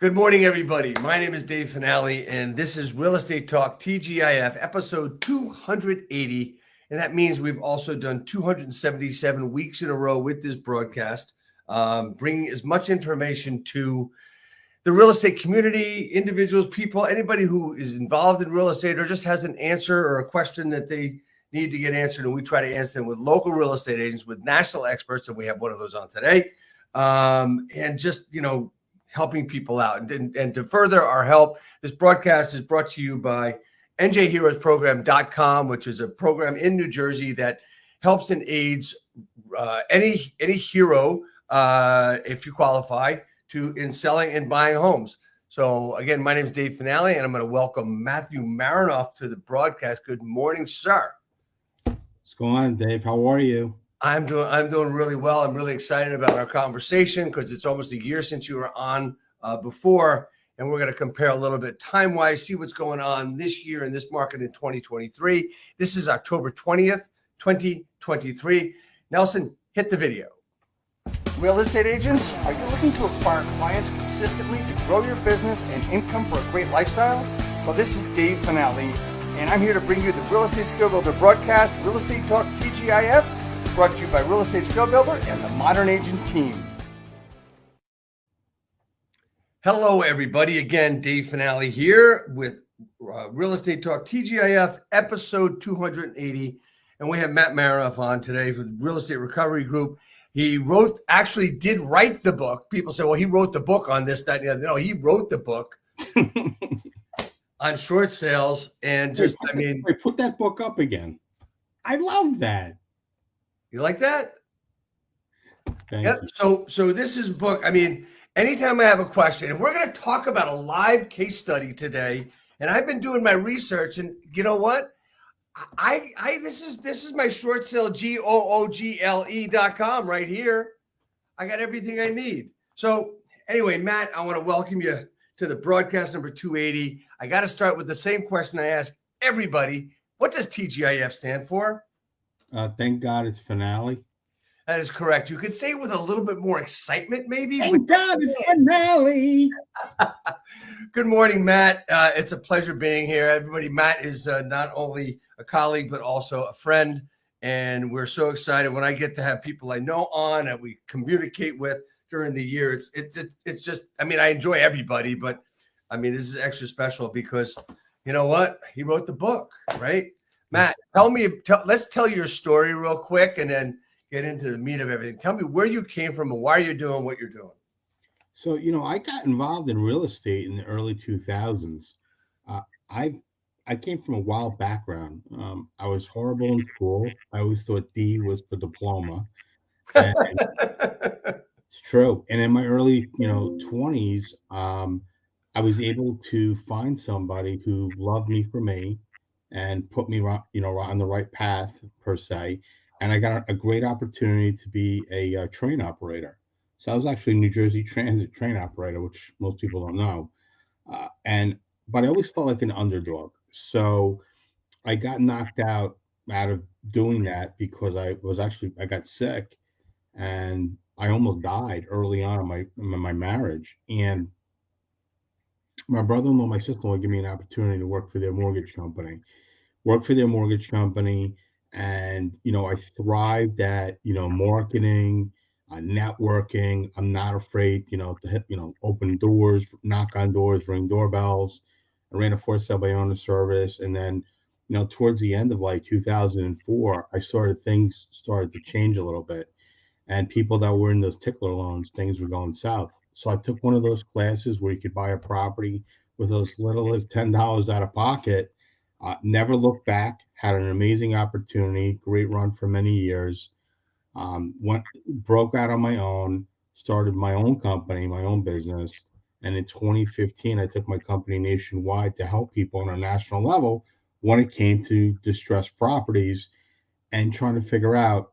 Good morning, everybody. My name is Dave Finale, and this is Real Estate Talk TGIF, episode 280. And that means we've also done 277 weeks in a row with this broadcast, bringing as much information to the real estate community, individuals, people, anybody who is involved in real estate or just has an answer or a question that they need to get answered. And we try to answer them with local real estate agents, with national experts, and we have one of those on today. And just, helping people out. And to further our help, this broadcast is brought to you by njheroesprogram.com, which is a program in New Jersey that helps and aids any hero, if you qualify, in selling and buying homes. So again, my name is Dave Finale, and I'm going to welcome Matthew Merenoff to the broadcast. Good morning, sir. What's going on, Dave? How are you? I'm doing really well. I'm really excited about our conversation because it's almost a year since you were on before, and we're going to compare a little bit time-wise, see what's going on this year in this market in 2023. This is October 20th, 2023. Nelson, hit the video. Real estate agents, are you looking to acquire clients consistently to grow your business and income for a great lifestyle? Well, this is Dave Finale, and I'm here to bring you the Real Estate Skill Builder broadcast, Real Estate Talk TGIF, brought to you by Real Estate Skill Builder and the Modern Agent team. Hello, everybody. Again, Dave Finale here with Real Estate Talk TGIF, episode 280. And we have Matt Merenoff on today for the Real Estate Recovery Group. He actually did write the book. People say, well, he wrote the book on this, that, and the other. No, he wrote the book on short sales. And put that book up again. I love that. You like that? Thank you. So this is a book. Anytime I have a question, and we're going to talk about a live case study today. And I've been doing my research, and you know what? This is my short sale google.com right here. I got everything I need. So anyway, Matt, I want to welcome you to the broadcast number 280. I got to start with the same question I ask everybody. What does TGIF stand for? Thank God it's finale. That is correct. You could say it with a little bit more excitement, maybe. Thank God it's finale. Good morning, Matt. It's a pleasure being here. Everybody, Matt is not only a colleague, but also a friend. And we're so excited when I get to have people I know on and we communicate with during the year. It's just, I enjoy everybody, but this is extra special because you know what? He wrote the book, right? Matt, let's tell your story real quick and then get into the meat of everything. Tell me where you came from and why you're doing what you're doing. So, I got involved in real estate in the early 2000s. I came from a wild background. I was horrible in school. I always thought D was for diploma. And it's true. And in my early, 20s, I was able to find somebody who loved me for me and put me, on the right path per se. And I got a great opportunity to be a train operator. So I was actually a New Jersey Transit train operator, which most people don't know. But I always felt like an underdog. So I got knocked out of doing that because I got sick and I almost died early on in my marriage. And my brother-in-law, my sister-in-law gave me an opportunity to work for their mortgage company. And, I thrived at, marketing, networking. I'm not afraid, to hit, open doors, knock on doors, ring doorbells. I ran a for sale by owner service. And then, towards the end of 2004, things started to change a little bit. And people that were in those tickler loans, things were going south. So I took one of those classes where you could buy a property with as little as $10 out of pocket. Never looked back, had an amazing opportunity, great run for many years. Broke out on my own, started my own company, my own business. And in 2015, I took my company nationwide to help people on a national level when it came to distressed properties and trying to figure out,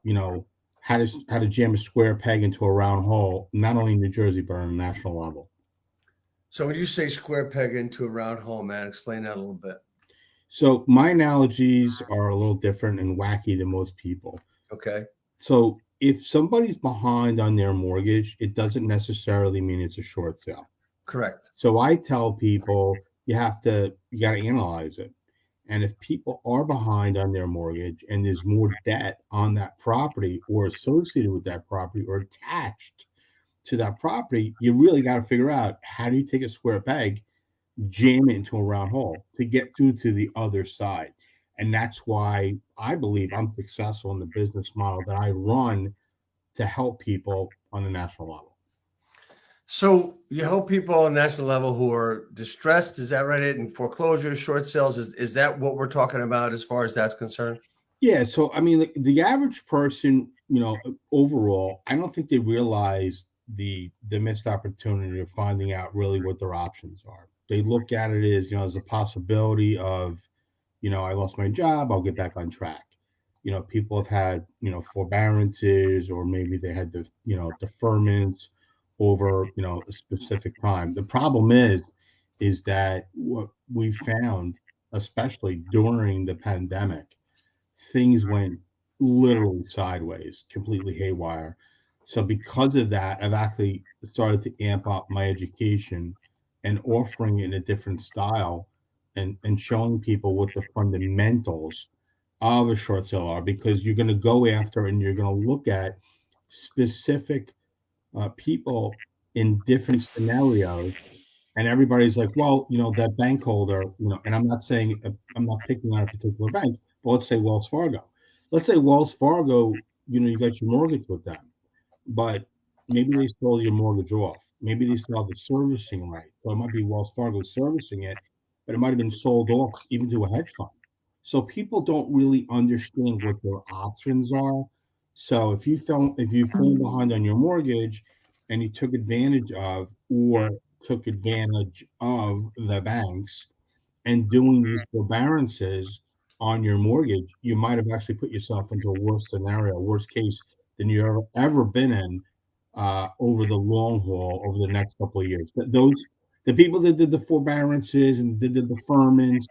how to jam a square peg into a round hole, not only in New Jersey, but on a national level. So when you say square peg into a round hole, man, explain that a little bit. So my analogies are a little different and wacky than most people. Okay. So if somebody's behind on their mortgage, it doesn't necessarily mean it's a short sale. Correct. So I tell people you got to analyze it. And if people are behind on their mortgage and there's more debt on that property or associated with that property or attached to that property, you really got to figure out, how do you take a square peg, jam it into a round hole to get through to the other side? And that's why I believe I'm successful in the business model that I run to help people on a national level. So you help people on a national level who are distressed, is that right? In foreclosures, short sales, is that what we're talking about as far as that's concerned? Yeah. So, I mean, the average person, overall, I don't think they realize the missed opportunity of finding out really what their options are. They look at it as, as a possibility of, I lost my job, I'll get back on track. People have had, forbearances, or maybe they had the, deferments over, a specific time. The problem is that what we found, especially during the pandemic, things went literally sideways, completely haywire. So because of that, I've actually started to amp up my education and offering it in a different style, and showing people what the fundamentals of a short sale are, because you're going to go after and you're going to look at specific people in different scenarios, and everybody's like, well, that bank holder, and I'm not saying, I'm not picking on a particular bank, but let's say Wells Fargo. Let's say Wells Fargo, you got your mortgage with them, but maybe they stole your mortgage off. Maybe they still have the servicing right. So it might be Wells Fargo servicing it, but it might have been sold off even to a hedge fund. So people don't really understand what their options are. So if you fell behind on your mortgage and you took advantage of, or took advantage of the banks and doing these forbearances on your mortgage, you might have actually put yourself into a worse scenario, worst case than you've ever been in over the long haul, over the next couple of years. But the people that did the forbearances and did the deferments,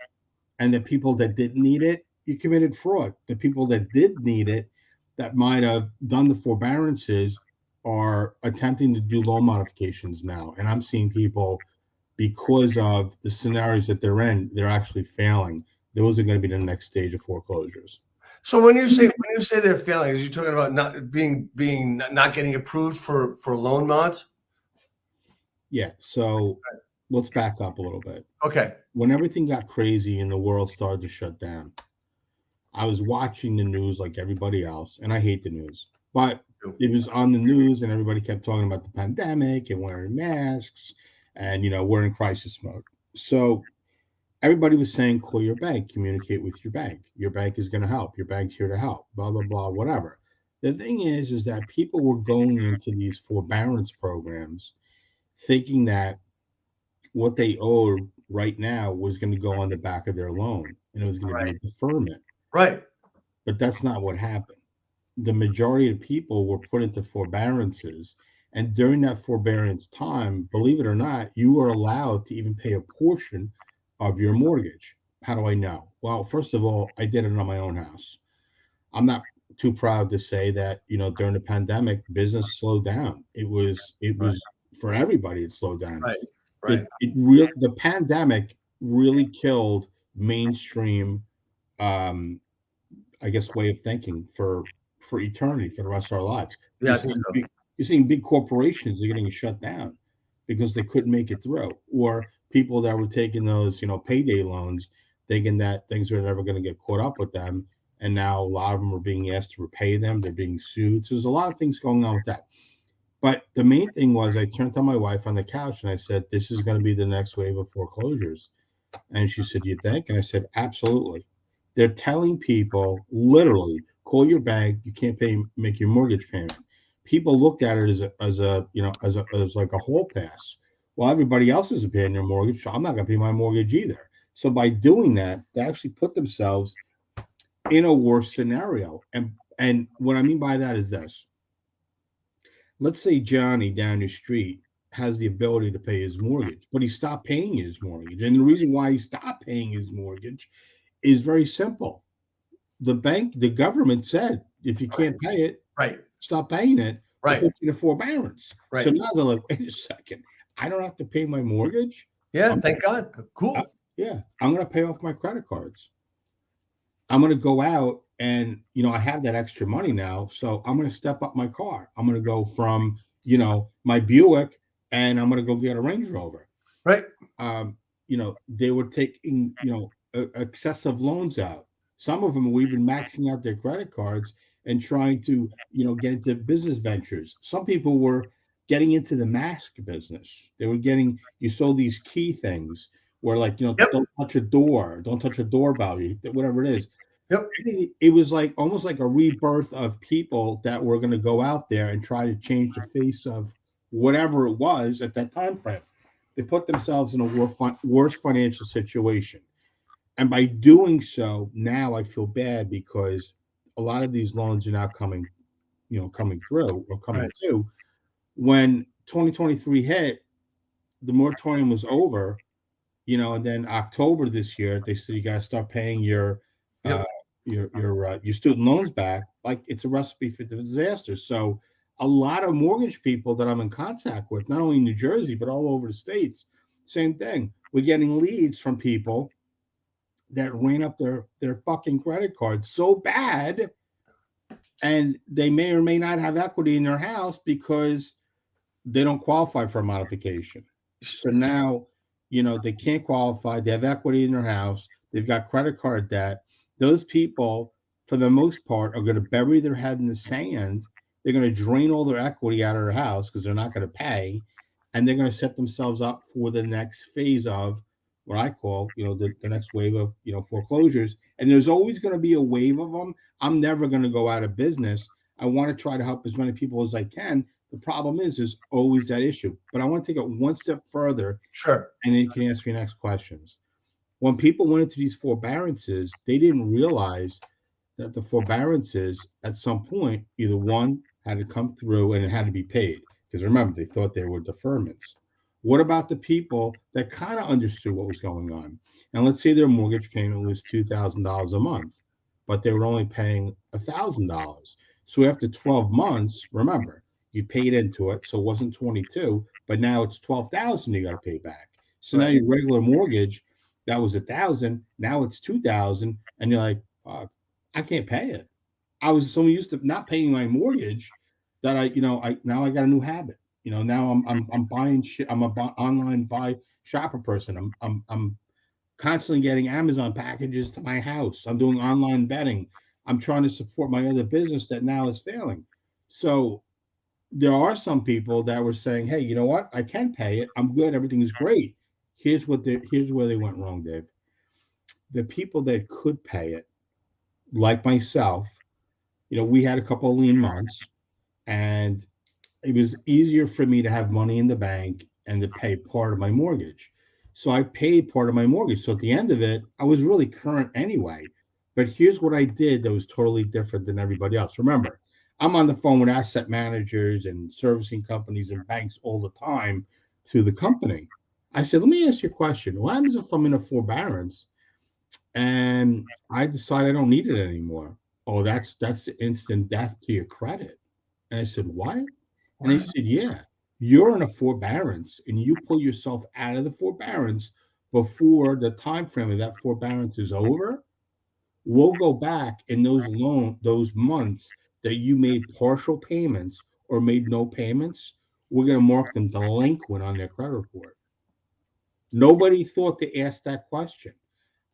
and the people that didn't need it, you committed fraud. The people that did need it, that might have done the forbearances, are attempting to do loan modifications now. And I'm seeing people, because of the scenarios that they're in, they're actually failing. Those are going to be the next stage of foreclosures. So when you say they're failing, are you talking about not getting approved for loan mods? Yeah. So let's back up a little bit. Okay. When everything got crazy and the world started to shut down, I was watching the news like everybody else, and I hate the news, but it was on the news and everybody kept talking about the pandemic and wearing masks and, we're in crisis mode. So everybody was saying, call your bank, communicate with your bank. Your bank is going to help. Your bank's here to help, blah, blah, blah, whatever. The thing is that people were going into these forbearance programs thinking that what they owed right now was going to go on the back of their loan, and it was going to be a deferment. Right. But that's not what happened. The majority of people were put into forbearances, and during that forbearance time, believe it or not, you were allowed to even pay a portion of your mortgage. How do I know? Well, first of all, I did it on my own house. I'm not too proud to say that, during the pandemic, business slowed down. It was for everybody, it slowed down. Right. The pandemic really killed mainstream, I guess, way of thinking for eternity, for the rest of our lives. Yeah, You're seeing big corporations are getting shut down because they couldn't make it through, or people that were taking those, payday loans, thinking that things are never going to get caught up with them, and now a lot of them are being asked to repay them. They're being sued. So there's a lot of things going on with that. But the main thing was, I turned to my wife on the couch and I said, this is going to be the next wave of foreclosures. And she said, you think? And I said, absolutely. They're telling people, literally, call your bank. You can't make your mortgage payment. People looked at it as like a hall pass. Well, everybody else is paying their mortgage, so I'm not going to pay my mortgage either. So by doing that, they actually put themselves in a worse scenario. And what I mean by that is this. Let's say Johnny down the street has the ability to pay his mortgage, but he stopped paying his mortgage. And the reason why he stopped paying his mortgage is very simple. The government said, if you can't pay it, right, stop paying it, right, put you to forbearance. Right. So now they're like, wait a second, I don't have to pay my mortgage. Yeah, thank God. Cool. Yeah, I'm going to pay off my credit cards. I'm going to go out and, I have that extra money now. So I'm going to step up my car. I'm going to go from, my Buick, and I'm going to go get a Range Rover. Right. They were taking, excessive loans out. Some of them were even maxing out their credit cards and trying to, get into business ventures. Some people were getting into the mask business. They were getting, you saw these key things where, like, Yep. don't touch a door, don't touch a doorbell, whatever it is. Yep. It was like almost like a rebirth of people that were going to go out there and try to change the face of whatever it was at that time frame. They put themselves in a worse financial situation. And by doing so, now I feel bad because a lot of these loans are now coming through or coming to. When 2023 hit, the moratorium was over, and then October this year, they said you got to start paying your student loans back. Like, it's a recipe for disaster. So a lot of mortgage people that I'm in contact with, not only in New Jersey, but all over the states, same thing. We're getting leads from people that ran up their fucking credit card so bad, and they may or may not have equity in their house because they don't qualify for a modification. So now, they can't qualify. They have equity in their house. They've got credit card debt. Those people, for the most part, are going to bury their head in the sand. They're going to drain all their equity out of their house because they're not going to pay. And they're going to set themselves up for the next phase of what I call, the next wave of, foreclosures. And there's always going to be a wave of them. I'm never going to go out of business. I want to try to help as many people as I can. The problem is always that issue. But I want to take it one step further. Sure. And then you can ask me next questions. When people went into these forbearances, they didn't realize that the forbearances at some point, either one had to come through and it had to be paid. Because remember, they thought they were deferments. What about the people that kind of understood what was going on? And let's say their mortgage payment was $2,000 a month, but they were only paying $1,000. So after 12 months, remember, you paid into it, so it wasn't 22, but now it's 12,000 you got to pay back. So now your regular mortgage, that was 1,000, now it's 2,000, and you're like, I can't pay it. I was so used to not paying my mortgage that I got a new habit. Now I'm buying shit. I'm online buy shopper person. I'm constantly getting Amazon packages to my house. I'm doing online betting. I'm trying to support my other business that now is failing. So there are some people that were saying, hey, you know what? I can pay it. I'm good. Everything is great. Here's where they went wrong, Dave. The people that could pay it, like myself, we had a couple of lean months, and it was easier for me to have money in the bank and to pay part of my mortgage. So I paid part of my mortgage. So at the end of it, I was really current anyway. But here's what I did that was totally different than everybody else. Remember, I'm on the phone with asset managers and servicing companies and banks all the time to the company. I said, let me ask you a question. What happens if I'm in a forbearance and I decide I don't need it anymore? Oh, that's the instant death to your credit. And I said, what? And they said, yeah, you're in a forbearance and you pull yourself out of the forbearance before the time frame of that forbearance is over. We'll go back in those months that you made partial payments or made no payments. We're going to mark them delinquent on their credit report. Nobody thought to ask that question.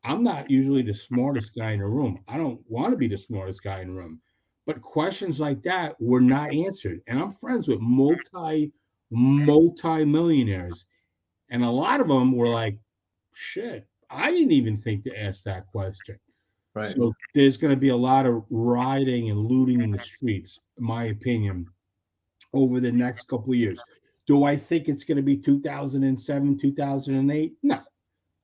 I'm not usually the smartest guy in the room. I don't want to be the smartest guy in the room. But questions like that were not answered. And I'm friends with multi-millionaires. And a lot of them were like, shit, I didn't even think to ask that question. Right. So there's going to be a lot of rioting and looting in the streets, in my opinion, over the next couple of years. Do I think it's going to be 2007, 2008? No,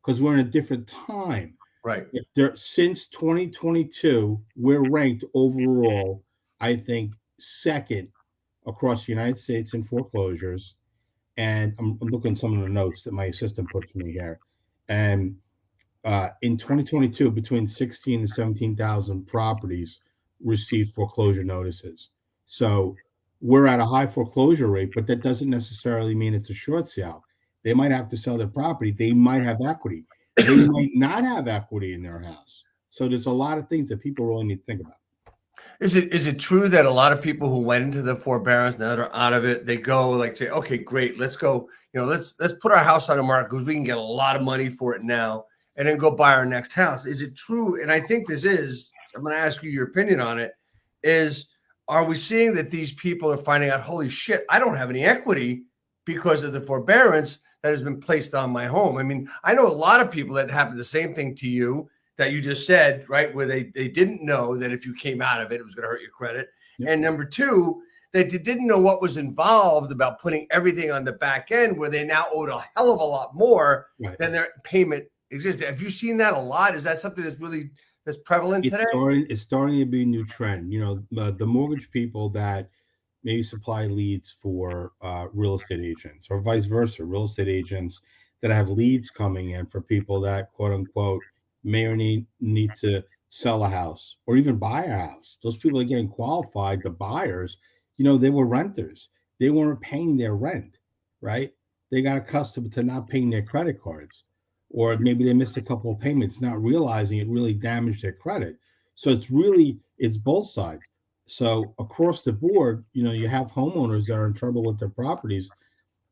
because we're in a different time. Right. Since 2022, we're ranked overall, I think, second across the United States in foreclosures. And I'm looking at some of the notes that my assistant put for me here. And in 2022, between 16 and 17,000 properties received foreclosure notices. So we're at a high foreclosure rate, but that doesn't necessarily mean it's a short sale. They might have to sell their property. They might have equity. They might not have equity in their house. So there's a lot of things that people really need to think about. Is it true that a lot of people who went into the forbearance now they're out of it, they go like say, okay, great, let's go, let's put our house on the market because we can get a lot of money for it now, and then go buy our next house. Is it true? And I think this is, I'm going to ask you your opinion on it, are we seeing that these people are finding out, holy shit, I don't have any equity because of the forbearance that has been placed on my home? I mean, I know a lot of people that happened the same thing to you that you just said, right? Where they didn't know that if you came out of it, it was going to hurt your credit. Yep. And number two, they didn't know what was involved about putting everything on the back end where they now owed a hell of a lot more than their payment existed. Have you seen that a lot? Is that something that's prevalent today? It's starting to be a new trend. The mortgage people that maybe supply leads for real estate agents, or vice versa, real estate agents that have leads coming in for people that, quote unquote, may or need to sell a house or even buy a house. Those people are getting qualified, the buyers, they were renters. They weren't paying their rent, right? They got accustomed to not paying their credit cards, or maybe they missed a couple of payments, not realizing it really damaged their credit. So it's both sides. So across the board, you have homeowners that are in trouble with their properties.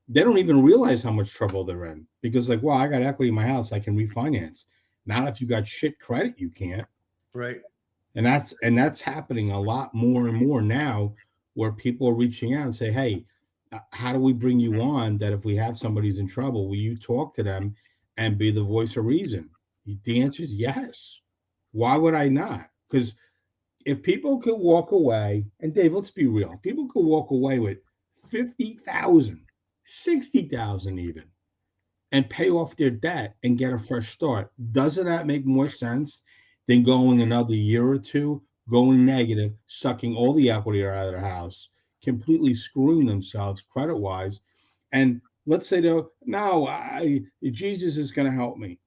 They don't even realize how much trouble they're in because I got equity in my house, I can refinance. Not if you got shit credit, you can't. Right. And that's happening a lot more and more now, where people are reaching out and say, hey, how do we bring you on that if we have somebody who's in trouble, will you talk to them and be the voice of reason? The answer is yes. Why would I not? Because if people could walk away, and Dave, let's be real, people could walk away with $50,000, $60,000 even, and pay off their debt and get a fresh start. Doesn't that make more sense than going another year or two, going negative, sucking all the equity out of their house, completely screwing themselves credit-wise? And let's say, Jesus is going to help me.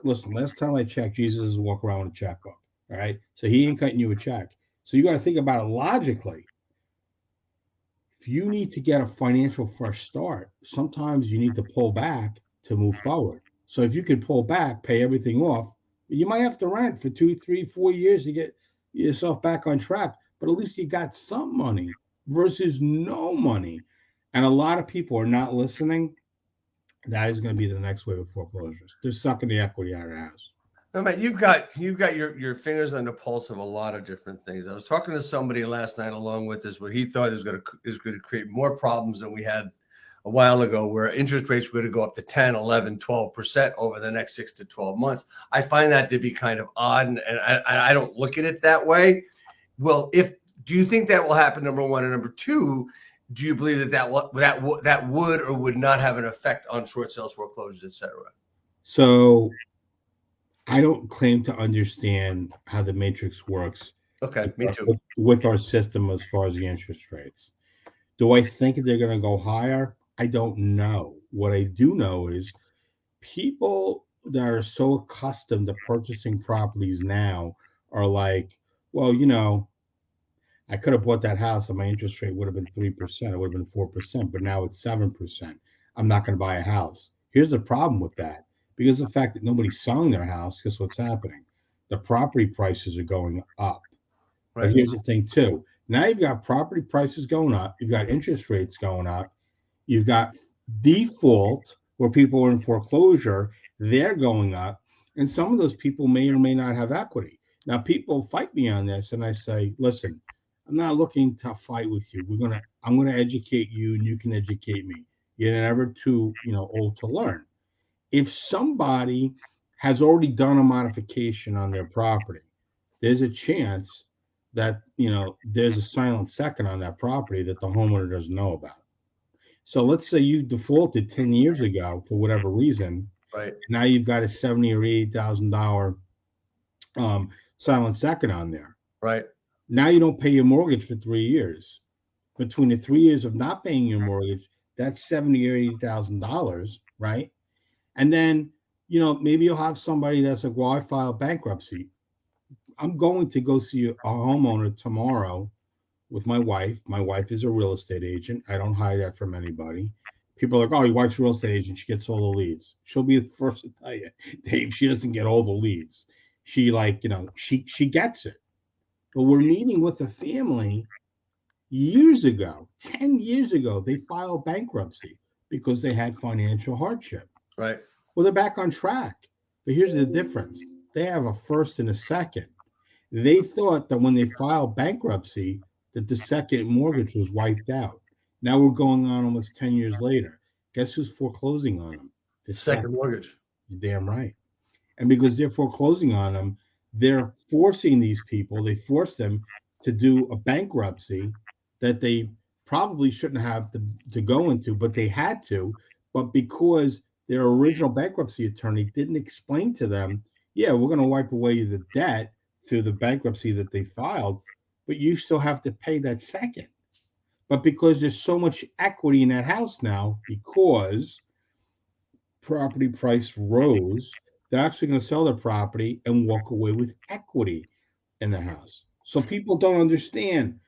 Listen, last time I checked, Jesus doesn't walk around with a checkbook, all right? So he ain't cutting you a check. So you got to think about it logically. If you need to get a financial fresh start, sometimes you need to pull back to move forward. So if you can pull back, pay everything off, you might have to rent for 2, 3, 4 years to get yourself back on track, but at least you got some money versus no money. And a lot of people are not listening. That is going to be the next wave of foreclosures. They're sucking the equity out of the house. No, man, you've got your fingers on the pulse of a lot of different things. I was talking to somebody last night along with this, where he thought is going to create more problems than we had a while ago, where interest rates were going to go up to 10, 11, 12% over the next 6 to 12 months. I find that to be kind of odd, and I don't look at it that way. Well, do you think that will happen, number one? And number two, do you believe that would or would not have an effect on short sales, foreclosures, et cetera? So I don't claim to understand how the matrix works. Okay, me too. With our system as far as the interest rates. Do I think they're going to go higher? I don't know. What I do know is people that are so accustomed to purchasing properties now are like, well, I could have bought that house and my interest rate would have been 3%. It would have been 4%, but now it's 7%. I'm not going to buy a house. Here's the problem with that. Because of the fact that nobody's selling their house, guess what's happening? The property prices are going up. Right. But here's the thing too. Now you've got property prices going up. You've got interest rates going up. You've got default where people are in foreclosure. They're going up. And some of those people may or may not have equity. Now people fight me on this, and I say, listen, I'm not looking to fight with you. I'm going to educate you, and you can educate me. You're never too old to learn. If somebody has already done a modification on their property, there's a chance that there's a silent second on that property that the homeowner doesn't know about. So let's say you defaulted 10 years ago for whatever reason. Right. Now you've got a $70,000 or $80,000 silent second on there. Right. Now you don't pay your mortgage for 3 years. Between the 3 years of not paying your mortgage, that's $70,000 or $80,000, right? And then, maybe you'll have somebody that's like, well, I filed bankruptcy. I'm going to go see a homeowner tomorrow with my wife. My wife is a real estate agent. I don't hide that from anybody. People are like, oh, your wife's a real estate agent. She gets all the leads. She'll be the first to tell you, Dave, she doesn't get all the leads. She she gets it. But we're meeting with a family years ago, 10 years ago, they filed bankruptcy because they had financial hardship. Right. Well, they're back on track. But here's the difference. They have a first and a second. They thought that when they filed bankruptcy, that the second mortgage was wiped out. Now we're going on almost 10 years later. Guess who's foreclosing on them? The Second mortgage. You're damn right. And because they're foreclosing on them, they're forcing these people, they force them to do a bankruptcy that they probably shouldn't have to go into, but they had to. But because their original bankruptcy attorney didn't explain to them, yeah, we're going to wipe away the debt through the bankruptcy that they filed, but you still have to pay that second. But because there's so much equity in that house now, because property price rose, they're actually going to sell their property and walk away with equity in the house. So people don't understand.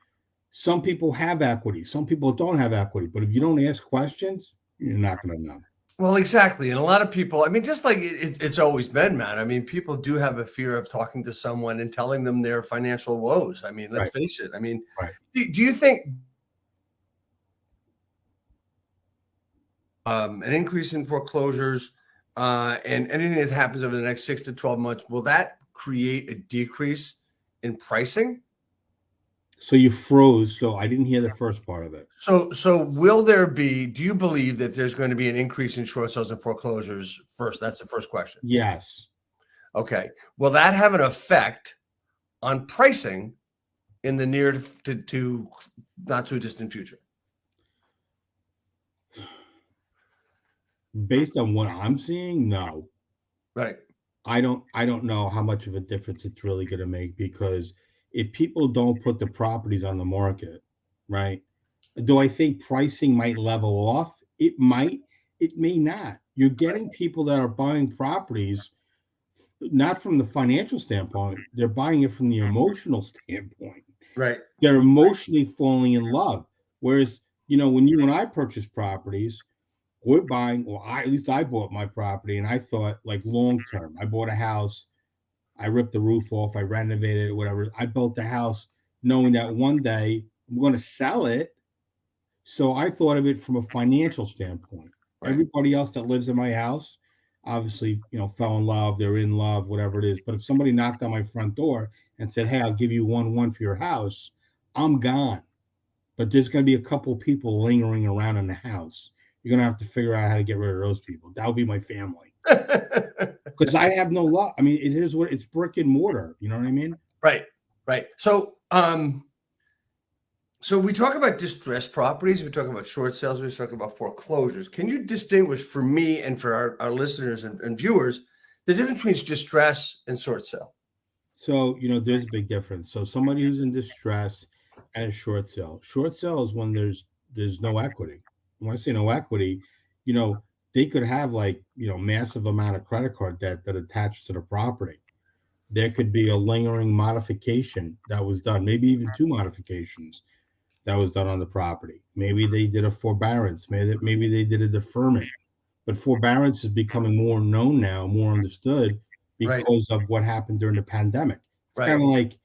Some people have equity, some people don't have equity, but if you don't ask questions, you're not going to know. Well, exactly. And a lot of people, I mean, just like it's always been, man. I mean, people do have a fear of talking to someone and telling them their financial woes. I mean, let's face it. I mean, do you think an increase in foreclosures and anything that happens over the next 6 to 12 months, will that create a decrease in pricing? So you froze, so I didn't hear the first part of it. So will there be, do you believe that there's going to be an increase in short sales and foreclosures first? That's the first question. Yes. Okay. Will that have an effect on pricing in the near to not too distant future? Based on what I'm seeing, no. Right. I don't know how much of a difference it's really going to make, because if people don't put the properties on the market, right? Do I think pricing might level off? It might, it may not. You're getting people that are buying properties not from the financial standpoint, they're buying it from the emotional standpoint. Right. They're emotionally falling in love. Whereas, when you and I purchase properties, we're buying, or at least I bought my property and I thought like long term. I bought a house, I ripped the roof off, I renovated it, whatever. I built the house knowing that one day I'm going to sell it. So I thought of it from a financial standpoint. Right. Everybody else that lives in my house, obviously, fell in love, they're in love, whatever it is. But if somebody knocked on my front door and said, hey, I'll give you 1-1 for your house, I'm gone. But there's going to be a couple of people lingering around in the house. You're going to have to figure out how to get rid of those people. That would be my family. Because I have no love. I mean, it is what it's brick and mortar. You know what I mean? Right. Right. So, so we talk about distressed properties. We talk about short sales. We talk about foreclosures. Can you distinguish for me and for our listeners and viewers the difference between distress and short sale? So, there's a big difference. So somebody who's in distress and a short sale. Short sale is when there's no equity. When I say no equity, they could have massive amount of credit card debt that attached to the property. There could be a lingering modification that was done, maybe even 2 modifications that was done on the property. Maybe they did a forbearance, maybe they did a deferment. But forbearance is becoming more known now, more understood because of what happened during the pandemic. It's kind of like,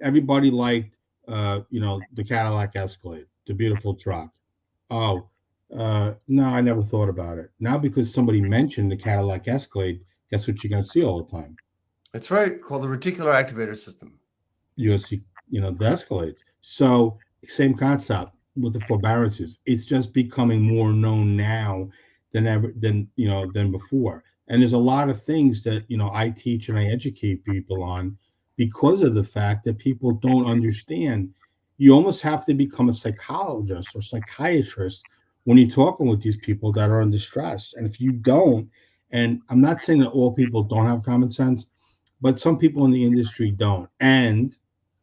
everybody liked the Cadillac Escalade, the beautiful truck. Oh, no, I never thought about it. Now, because somebody mentioned the Cadillac Escalade, guess what you're going to see all the time? That's right. Called the reticular activator system. You'll see, the Escalades. So same concept with the forbearances. It's just becoming more known now than before. And there's a lot of things that, I teach and I educate people on because of the fact that people don't understand. You almost have to become a psychologist or psychiatrist when you're talking with these people that are in distress. And if you don't, and I'm not saying that all people don't have common sense, but some people in the industry don't. And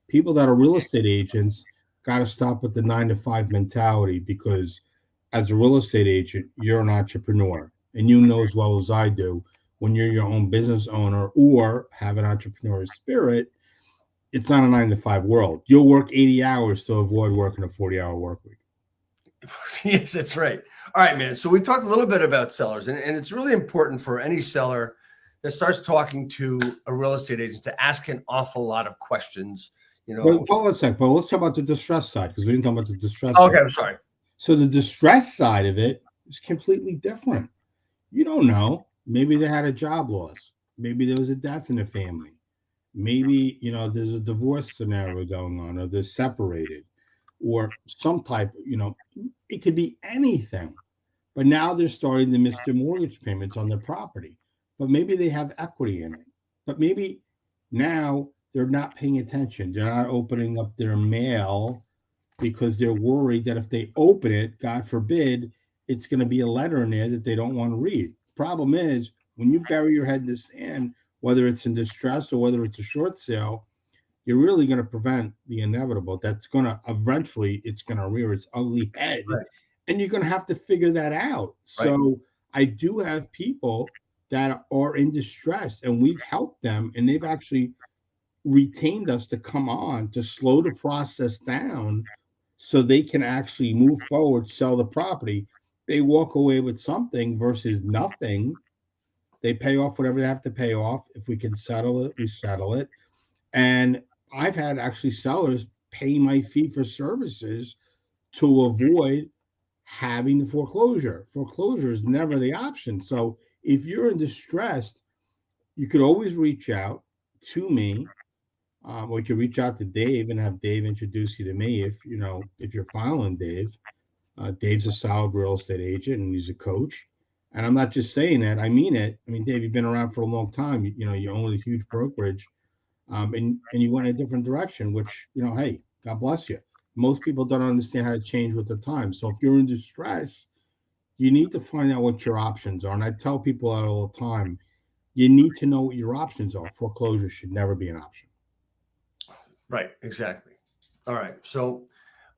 people that are real estate agents got to stop with the 9-to-5 mentality, because as a real estate agent, you're an entrepreneur. And you know as well as I do, when you're your own business owner or have an entrepreneurial spirit, it's not a 9-to-5 world. You'll work 80 hours to avoid working a 40-hour work week. Yes, that's right. All right, man. So we talked a little bit about sellers, and it's really important for any seller that starts talking to a real estate agent to ask an awful lot of questions. You But know, hold on a sec. But let's talk about the distress side because we didn't talk about the distress okay, side. I'm sorry. So the distress side of it is completely different. You don't know. Maybe they had a job loss. Maybe there was a death in the family. Maybe, there's a divorce scenario going on, or they're separated, or some type, it could be anything. But now they're starting to miss their mortgage payments on their property. But maybe they have equity in it. But maybe now they're not paying attention. They're not opening up their mail because they're worried that if they open it, God forbid, it's going to be a letter in there that they don't want to read. Problem is, when you bury your head in the sand, whether it's in distress or whether it's a short sale, you're really going to prevent the inevitable. That's going to eventually, it's going to rear its ugly head, Right. and you're going to have to figure that out. Right. So I do have people that are in distress, and we've helped them, and they've actually retained us to come on to slow the process down so they can actually move forward, sell the property. They walk away with something versus nothing. They pay off whatever they have to pay off. If we can settle it, we settle it. And I've had actually sellers pay my fee for services to avoid having the foreclosure. Foreclosure is never the option. So if you're in distress, you could always reach out to me, or you could reach out to Dave and have Dave introduce you to me if you're following Dave. Dave's a solid real estate agent and he's a coach. And I'm not just saying that, I mean it. I mean, Dave, you've been around for a long time. You own a huge brokerage, and you went in a different direction, which, hey, God bless you. Most people don't understand how to change with the times. So if you're in distress, you need to find out what your options are. And I tell people that all the time. You need to know what your options are. Foreclosure should never be an option. Right, exactly. All right. So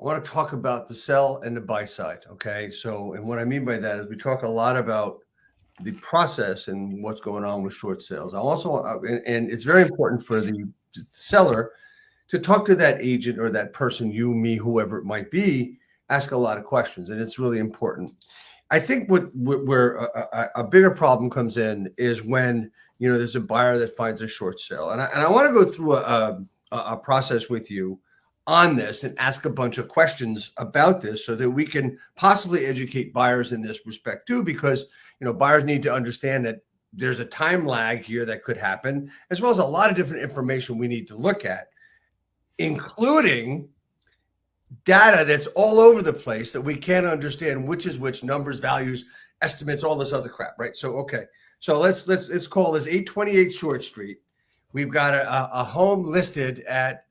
I want to talk about the sell and the buy side. Okay. So, and what I mean by that is we talk a lot about the process and what's going on with short sales. I also, and it's very important for the seller to talk to that agent or that person, you, me, whoever it might be, ask a lot of questions. And it's really important. I think where a bigger problem comes in is when, there's a buyer that finds a short sale. And I want to go through a process with you on this and ask a bunch of questions about this so that we can possibly educate buyers in this respect too, because, buyers need to understand that there's a time lag here that could happen, as well as a lot of different information we need to look at, including data that's all over the place that we can't understand which is which, numbers, values, estimates, all this other crap, right? So, okay. So let's call this 828 Short Street. We've got a home listed at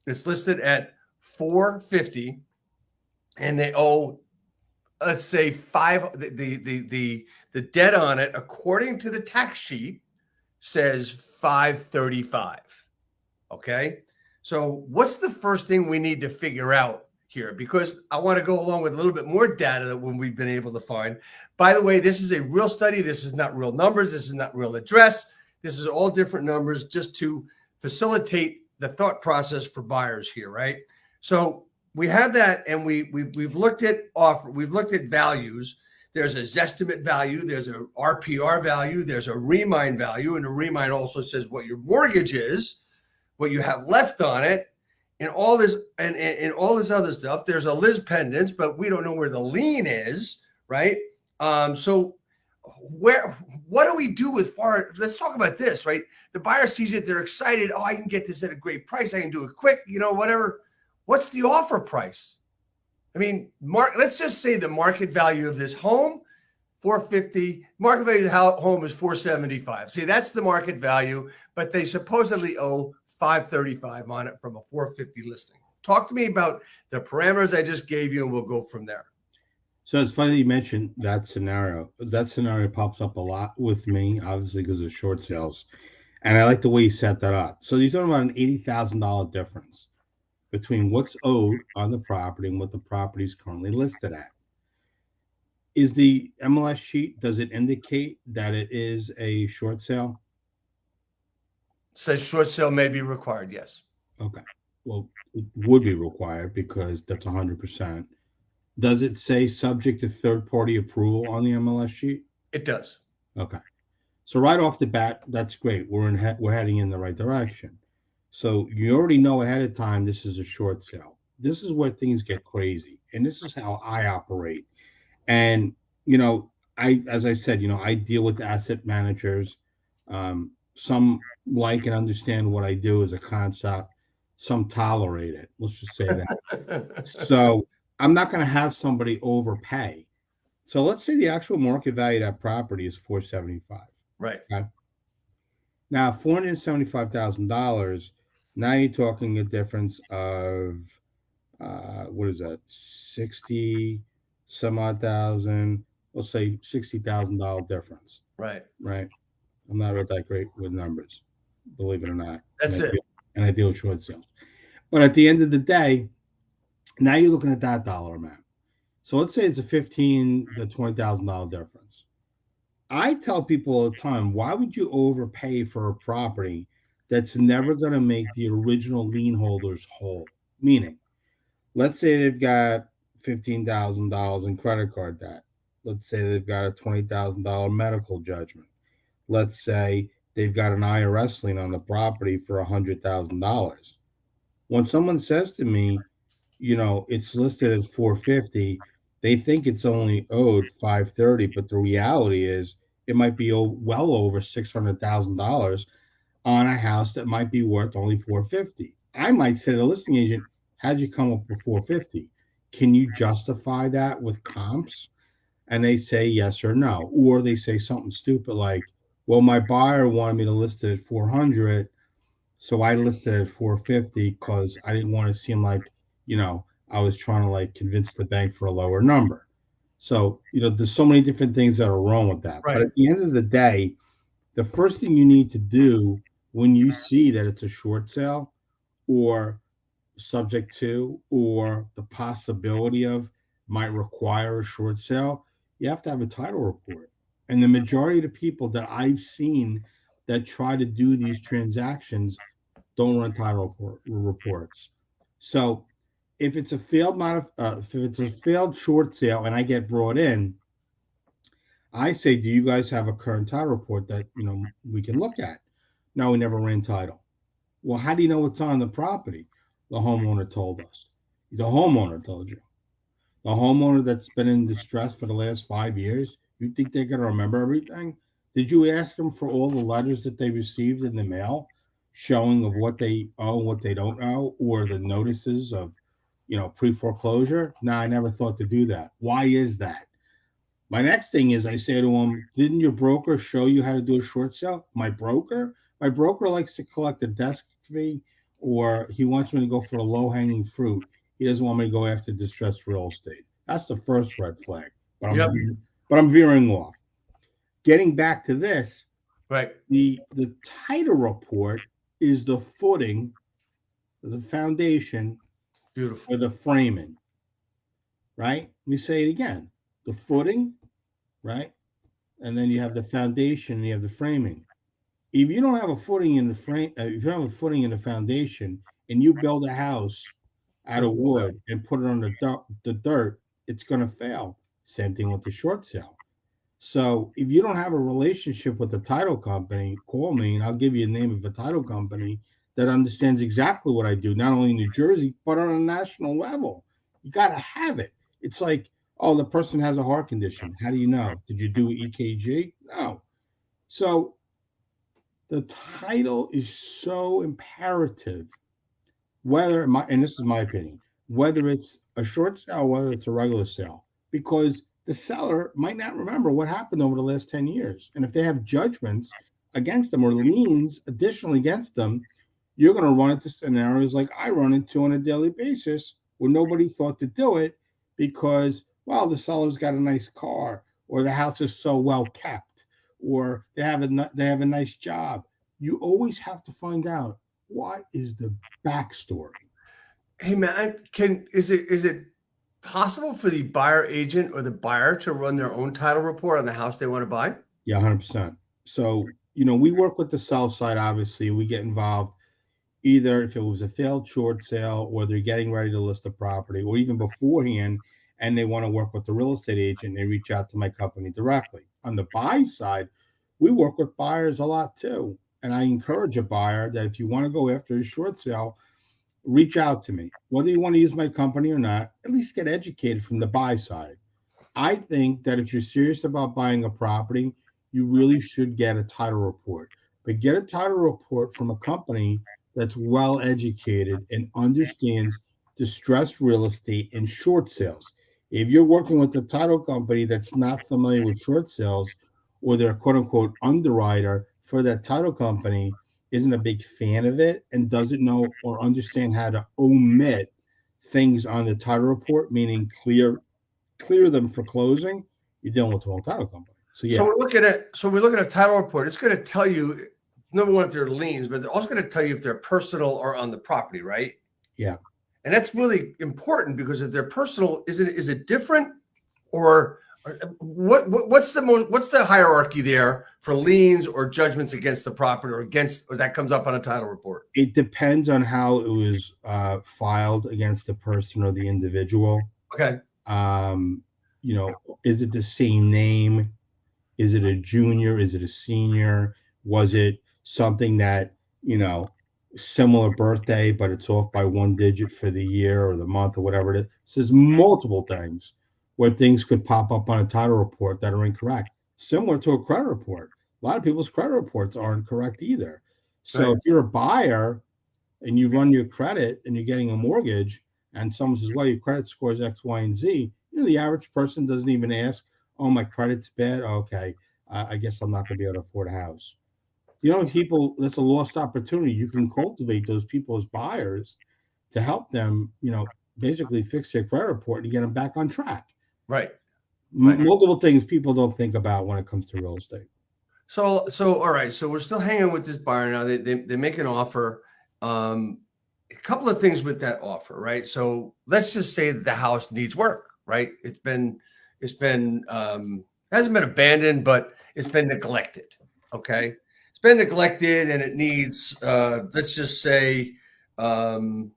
it's listed at 450, and they owe, let's say, the debt on it, according to the tax sheet, says 535. Okay. So what's the first thing we need to figure out here? Because I want to go along with a little bit more data that we've been able to find. By the way, this is a real study. This is not real numbers. This is not real address. This is all different numbers just to facilitate the thought process for buyers here, right? So we have that, and we've looked at values. There's a Zestimate value. There's a RPR value. There's a Remind value, and a Remind also says what your mortgage is, what you have left on it, and all this and all this other stuff. There's a Liz pendants, but we don't know where the lien is, right? So what do we do with let's talk about this, right? The buyer sees it, they're excited. Oh, I can get this at a great price. I can do it quick, whatever. What's the offer price? I mean, let's just say the market value of this home, 450. Market value of the home is 475. See, that's the market value, but they supposedly owe 535 on it from a 450 listing. Talk to me about the parameters I just gave you, and we'll go from there. So it's funny you mentioned that scenario. That scenario pops up a lot with me, obviously, because of short sales. And I like the way you set that up. So you're talking about an $80,000 difference between what's owed on the property and what the property is currently listed at. Is the MLS sheet, does it indicate that it is a short sale? Says short sale may be required, yes. Okay. Well, it would be required because that's 100%. Does it say subject to third-party approval on the MLS sheet? It does. Okay. So right off the bat, that's great. We're heading in the right direction. So you already know ahead of time this is a short sale. This is where things get crazy, and this is how I operate. And as I said, I deal with asset managers. Some like and understand what I do as a concept. Some tolerate it. Let's just say that. So I'm not going to have somebody overpay. So let's say the actual market value of that property is 475. Right. Okay. Now $475,000. Now you're talking a difference of what is that? 60 some odd thousand. Let's say $60,000 difference. Right. Right. I'm not that great with numbers, believe it or not. That's it. And I deal with short sales. But at the end of the day, now you're looking at that dollar amount. So let's say it's a $15,000 to $20,000 difference. I tell people all the time, why would you overpay for a property that's never going to make the original lien holders whole? Meaning, let's say they've got $15,000 in credit card debt. Let's say they've got a $20,000 medical judgment. Let's say they've got an IRS lien on the property for $100,000. When someone says to me, it's listed as 450, they think it's only owed 530, but the reality is it might be well over $600,000 on a house that might be worth only 450. I might say to the listing agent, how'd you come up with 450? Can you justify that with comps? And they say yes or no. Or they say something stupid like, well, my buyer wanted me to list it at 400, so I listed it at 450 because I didn't want to seem like, I was trying to like convince the bank for a lower number. So, there's so many different things that are wrong with that. Right. But at the end of the day, the first thing you need to do when you see that it's a short sale or subject to or the possibility of might require a short sale, you have to have a title report. And the majority of the people that I've seen that try to do these transactions don't run title reports. So if it's a failed short sale and I get brought in, I say, do you guys have a current title report that we can look at? No, we never ran title. Well, how do you know what's on the property? The homeowner told us. The homeowner told you. The homeowner that's been in distress for the last 5 years, you think they're going to remember everything? Did you ask them for all the letters that they received in the mail showing of what they owe, what they don't owe, or the notices of, pre-foreclosure? No, I never thought to do that. Why is that? My next thing is I say to them, didn't your broker show you how to do a short sale? My broker likes to collect a desk fee, or he wants me to go for a low-hanging fruit. He doesn't want me to go after distressed real estate. That's the first red flag. But I'm veering off. Getting back to this, right? The title report is the footing, the foundation, beautiful, for the framing. Right? Let me say it again. The footing, right? And then you have the foundation and you have the framing. If you don't have a footing in the frame, if you don't have a footing in the foundation and you build a house out of wood and put it on the dirt, it's going to fail. Same thing with the short sale. So if you don't have a relationship with the title company, call me and I'll give you the name of a title company that understands exactly what I do, not only in New Jersey, but on a national level. You got to have it. It's like, oh, the person has a heart condition. How do you know? Did you do EKG? No. So the title is so imperative, and this is my opinion, whether it's a short sale, whether it's a regular sale, because the seller might not remember what happened over the last 10 years. And if they have judgments against them or liens additionally against them, you're going to run into scenarios like I run into on a daily basis where nobody thought to do it because, well, the seller's got a nice car, or the house is so well kept, or they have a nice job. You always have to find out what is the backstory. Hey man, is it possible for the buyer agent or the buyer to run their own title report on the house they want to buy? Yeah, 100%. So we work with the sell side. Obviously, we get involved. either if it was a failed short sale or they're getting ready to list a property or even beforehand and they want to work with the real estate agent, they reach out to my company directly. On the buy side, we work with buyers a lot too. And I encourage a buyer that if you want to go after a short sale, reach out to me. Whether you want to use my company or not, at least get educated from the buy side. I think that if you're serious about buying a property, you really should get a title report. But get a title report from a company that's well educated and understands distressed real estate and short sales. If you're working with a title company that's not familiar with short sales, or their quote unquote underwriter for that title company isn't a big fan of it and doesn't know or understand how to omit things on the title report, meaning clear them for closing, you're dealing with the wrong title company. So yeah, we're looking at a title report. It's going to tell you, number one, if they're liens, but they're also going to tell you if they're personal or on the property, right? yeah. And that's really important because if they're personal, is it different, or what's the hierarchy there for liens or judgments against the property or that comes up on a title report? It depends on how it was filed against the person or the individual. Okay. Is it the same name? Is it a junior? Is it a senior? Was it something that, similar birthday, but it's off by one digit for the year or the month or whatever it is? So there's multiple things where things could pop up on a title report that are incorrect, similar to a credit report. A lot of people's credit reports aren't correct either. So Right. if you're a buyer and you run your credit and you're getting a mortgage and someone says, well, your credit score is X, Y, and Z, the average person doesn't even ask, oh, my credit's bad. Okay, I guess I'm not going to be able to afford a house. People, that's a lost opportunity. You can cultivate those people as buyers to help them, basically fix their credit report and get them back on track. Right. Multiple things people don't think about when it comes to real estate. So all right. So we're still hanging with this buyer now. They make an offer. A couple of things with that offer, right? So let's just say that the house needs work, right? It's been hasn't been abandoned, but it's been neglected. Okay. It's been neglected and it needs, let's just say that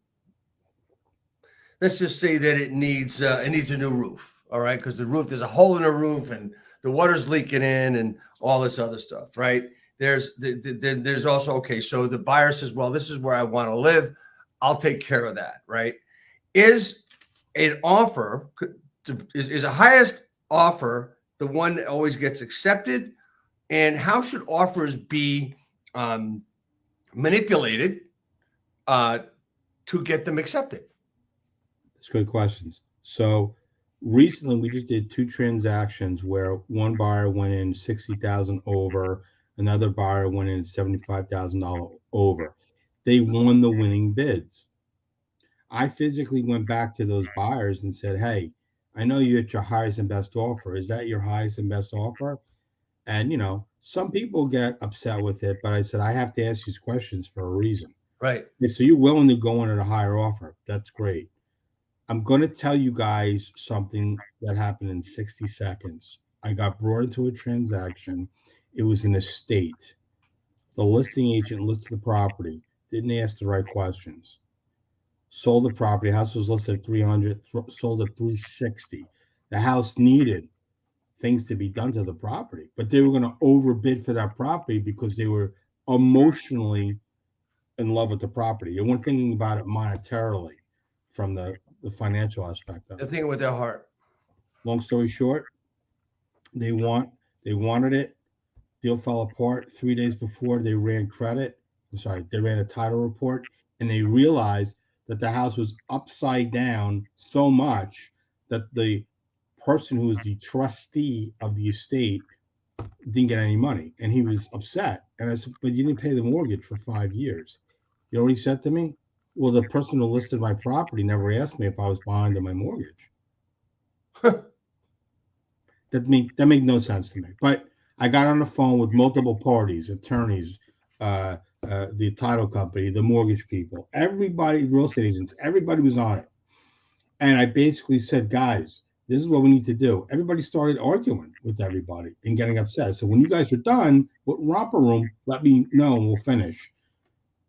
it needs a new roof. All right. Because there's a hole in the roof and the water's leaking in and all this other stuff, right? There's also, okay, so the buyer says, well, this is where I want to live. I'll take care of that, right? Is an offer, is a highest offer the one that always gets accepted? And how should offers be manipulated to get them accepted? That's good questions. So recently we just did 2 transactions where one buyer went in $60,000 over, another buyer went in $75,000 over. They won the winning bids. I physically went back to those buyers and said, hey, I know you're at your highest and best offer. Is that your highest and best offer? And, some people get upset with it, but I said, I have to ask these questions for a reason. Right. So you're willing to go in at a higher offer. That's great. I'm going to tell you guys something that happened in 60 seconds. I got brought into a transaction. It was an estate. The listing agent listed the property, didn't ask the right questions. Sold the property. House was listed at 300, sold at 360. The house needed things to be done to the property, but they were going to overbid for that property because they were emotionally in love with the property. They weren't thinking about it monetarily from the financial aspect of it. They're thinking with their heart. Long story short, they wanted it. Deal fell apart 3 days before they ran they ran a title report, and they realized that the house was upside down so much that the person who was the trustee of the estate didn't get any money, and he was upset. And I said, but you didn't pay the mortgage for 5 years. You know what he said to me? Well, the person who listed my property never asked me if I was behind on my mortgage. That made no sense to me. But I got on the phone with multiple parties, attorneys, the title company, the mortgage people, everybody, real estate agents, everybody was on it. And I basically said, guys, this is what we need to do. Everybody started arguing with everybody and getting upset. So when you guys are done with romper room, let me know and we'll finish.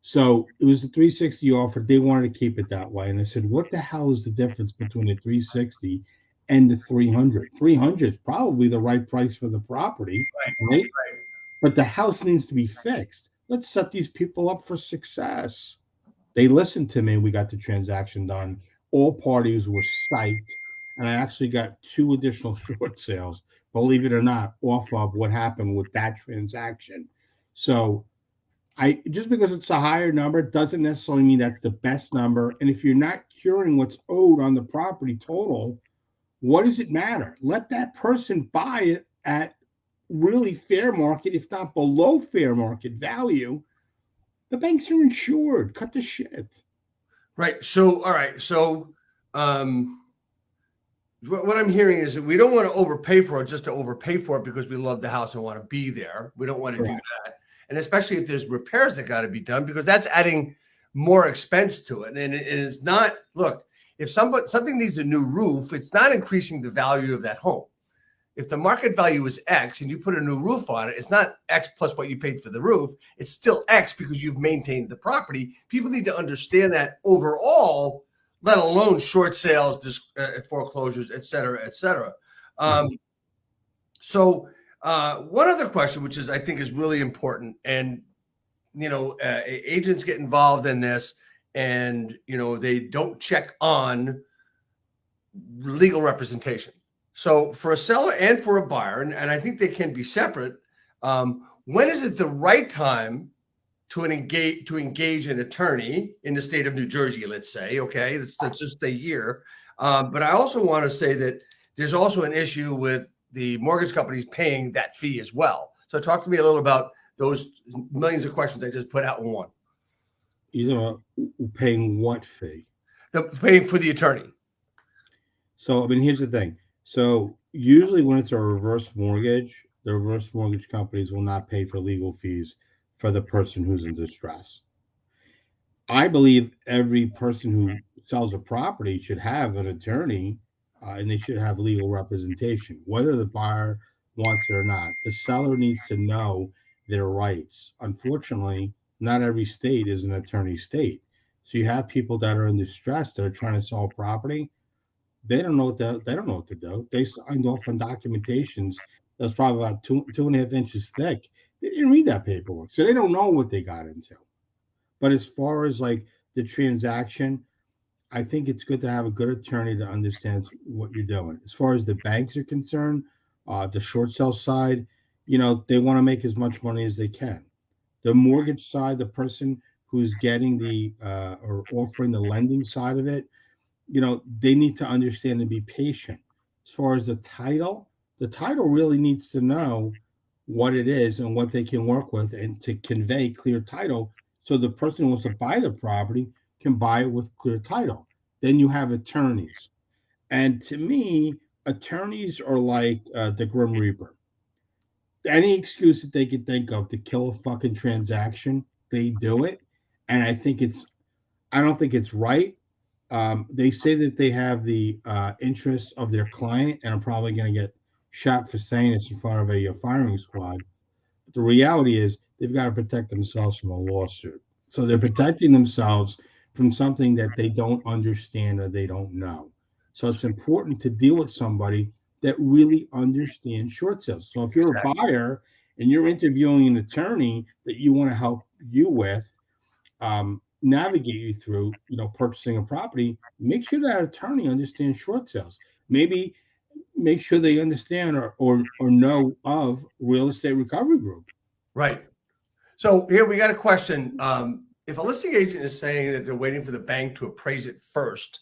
So it was the 360 offer. They wanted to keep it that way. And I said, what the hell is the difference between the 360 and the 300? 300 is probably the right price for the property, Right. right? Right. But the house needs to be fixed. Let's set these people up for success. They listened to me. We got the transaction done. All parties were psyched. And I actually got 2 additional short sales, believe it or not, off of what happened with that transaction. So I just because it's a higher number doesn't necessarily mean that's the best number. And if you're not curing what's owed on the property total, what does it matter? Let that person buy it at really fair market, if not below fair market value. The banks are insured. Cut the shit. Right. So, all right. So, what I'm hearing is that we don't want to overpay for it just to overpay for it because we love the house and want to be there. We don't want to do Correct. that. And especially if there's repairs that got to be done, because that's adding more expense to it. And it's not, look, if something needs a new roof, it's not increasing the value of that home. If the market value is X and you put a new roof on it, it's not X plus what you paid for the roof. It's still X because you've maintained the property. People need to understand that overall, let alone short sales, foreclosures, et cetera, et cetera. So one other question, which is I think is really important, and agents get involved in this, and they don't check on legal representation. So for a seller and for a buyer, and I think they can be separate. When is it the right time to engage an attorney in the state of New Jersey? Let's say, okay, let's just stay here. But I also want to say that there's also an issue with the mortgage companies paying that fee as well. So talk to me a little about those millions of questions I just put out in one. Paying what fee? Paying for the attorney. So, I mean, here's the thing. So usually when it's a reverse mortgage, the reverse mortgage companies will not pay for legal fees for the person who's in distress. I believe every person who sells a property should have an attorney, and they should have legal representation, whether the buyer wants it or not. The seller needs to know their rights. Unfortunately, not every state is an attorney state. So you have people that are in distress that are trying to sell property. They don't know what to do. They signed off on documentations that's probably about 2.5 inches thick. They didn't read that paperwork, so they don't know what they got into. But as far as like the transaction, I think it's good to have a good attorney that understands what you're doing. As far as the banks are concerned, the short sale side, they want to make as much money as they can. The mortgage side, the person who's getting or offering the lending side of it, they need to understand and be patient. As far as the title really needs to know what it is and what they can work with and to convey clear title so the person who wants to buy the property can buy it with clear title. Then you have attorneys. And to me, attorneys are like the Grim Reaper. Any excuse that they can think of to kill a fucking transaction, they do it. And I don't think it's right. They say that they have the interests of their client and are probably going to get shot for saying this in front of a firing squad. But the reality is they've got to protect themselves from a lawsuit. So they're protecting themselves from something that they don't understand or they don't know. So it's important to deal with somebody that really understands short sales. So if you're a buyer and you're interviewing an attorney that you want to help you with, navigate you through, purchasing a property, make sure that attorney understands short sales. Maybe make sure they understand or know of Real Estate Recovery Group. Right. So here we got a question. If a listing agent is saying that they're waiting for the bank to appraise it first,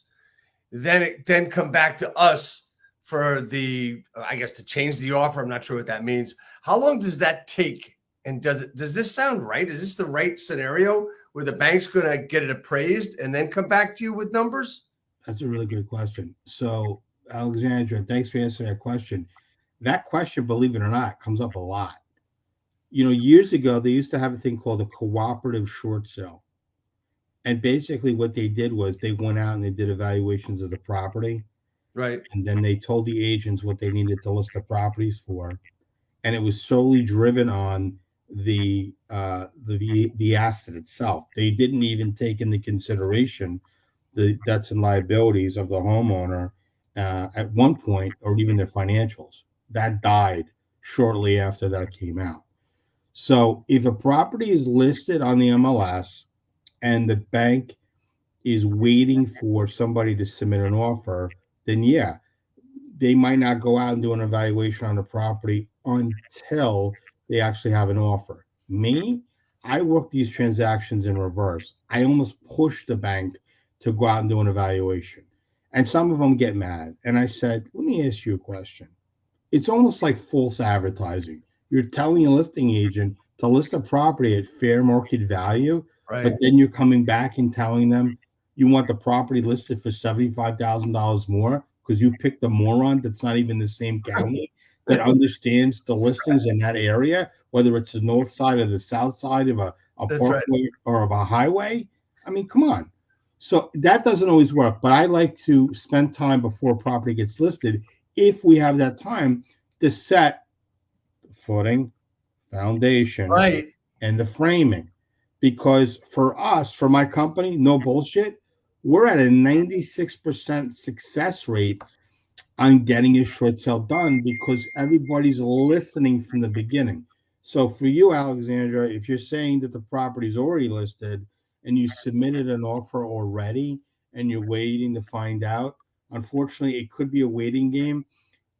then come back to us for to change the offer. I'm not sure what that means. How long does that take? And does this sound right? Is this the right scenario where the bank's going to get it appraised and then come back to you with numbers? That's a really good question. So, Alexandra, thanks for answering that question. That question, believe it or not, comes up a lot. Years ago, they used to have a thing called a cooperative short sale. And basically what they did was they went out and they did evaluations of the property. Right. And then they told the agents what they needed to list the properties for. And it was solely driven on the asset itself. They didn't even take into consideration the debts and liabilities of the homeowner at one point, or even their financials. That died shortly after that came out. So if a property is listed on the MLS and the bank is waiting for somebody to submit an offer, then yeah, they might not go out and do an evaluation on the property until they actually have an offer. Me, I work these transactions in reverse. I almost push the bank to go out and do an evaluation. And some of them get mad. And I said, let me ask you a question. It's almost like false advertising. You're telling a listing agent to list a property at fair market value, Right. but then you're coming back and telling them you want the property listed for $75,000 more because you picked a moron that's not even the same county that understands the listings in that area, whether it's the north side or the south side of a That's right. parkway or of a highway. I mean, come on. So that doesn't always work, but I like to spend time before a property gets listed, if we have that time, to set footing, foundation, Right. and the framing. Because for us, for my company, no bullshit, we're at a 96% success rate on getting a short sale done because everybody's listening from the beginning. So for you, Alexandra, if you're saying that the property is already listed and you submitted an offer already and you're waiting to find out, unfortunately, it could be a waiting game.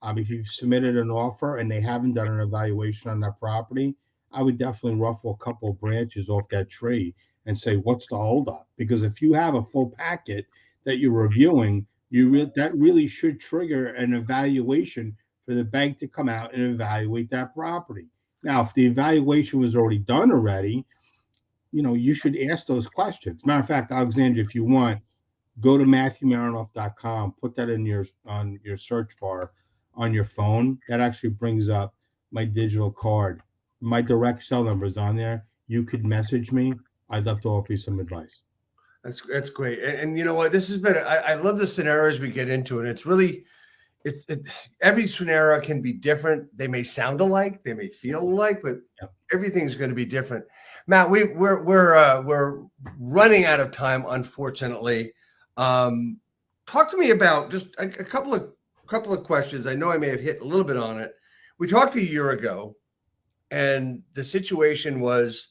If you've submitted an offer and they haven't done an evaluation on that property, I would definitely ruffle a couple of branches off that tree and say, what's the holdup? Because if you have a full packet that you're reviewing, that really should trigger an evaluation for the bank to come out and evaluate that property. Now, if the evaluation was already done already, you should ask those questions. Matter of fact, Alexandra, if you want, go to MatthewMerenoff.com, put that on your search bar on your phone. That actually brings up my digital card. My direct cell number is on there. You could message me. I'd love to offer you some advice. That's great. And you know what? This has been, I love the scenarios we get into, and it's really, every scenario can be different. They may sound alike, they may feel alike, but Yep. everything's going to be different. Matt, we're running out of time, unfortunately. Talk to me about just a couple of questions. I know I may have hit a little bit on it. We talked a year ago, and the situation was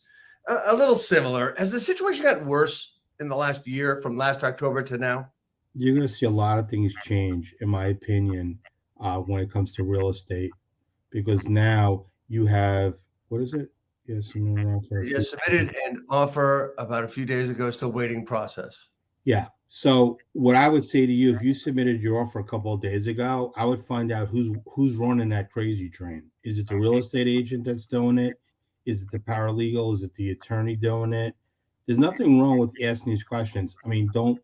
a little similar. Has the situation gotten worse in the last year, from last October to now? You're going to see a lot of things change, in my opinion, when it comes to real estate, because now you have, what is it? You submitted an offer about a few days ago, still waiting process. Yeah. So what I would say to you, if you submitted your offer a couple of days ago, I would find out who's running that crazy train. Is it the real estate agent that's doing it? Is it the paralegal? Is it the attorney doing it? There's nothing wrong with asking these questions. I mean, don't